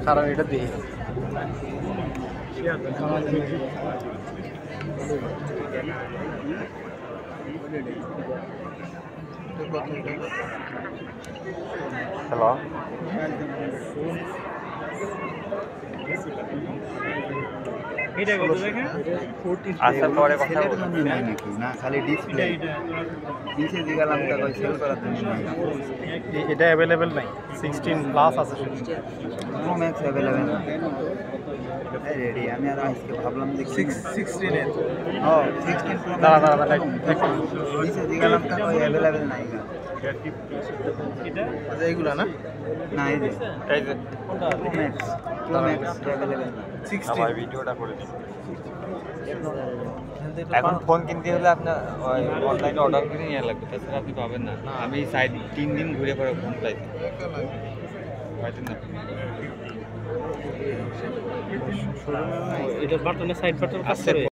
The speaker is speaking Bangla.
কারণ এটা দিয়ে হ্যালো আসার পরে কথা না খালি ডিসপ্লে নিচে দিগালাম টাকা সেল করার জন্য এটা অ্যাভেলেবেল নাই 16 প্লাস আছে প্রো ম্যাক্স অ্যাভেলেবেল না রেডি আমি আর আজকে ভাবলাম যে 16 এর ও 16 প্রো দাঁড়া নিচে দিগালাম টাকা অ্যাভেলেবেল নাই এটা আচ্ছা এইগুলা না না এই যে প্রো ম্যাক্স অ্যাভেলেবেল না 16 ভাই ভিডিওটা করে দিন এখন ফোন কিনতে হলে আপনার অনলাইনে অর্ডার করে নিয়ে লাগবে তাছাড়া আপনি পাবেন না আমি সাইড 3 দিন ঘুরে পরে ফোন পাইছি পাইতেন না এটা বাটনে সাইড বাটন কাজ করে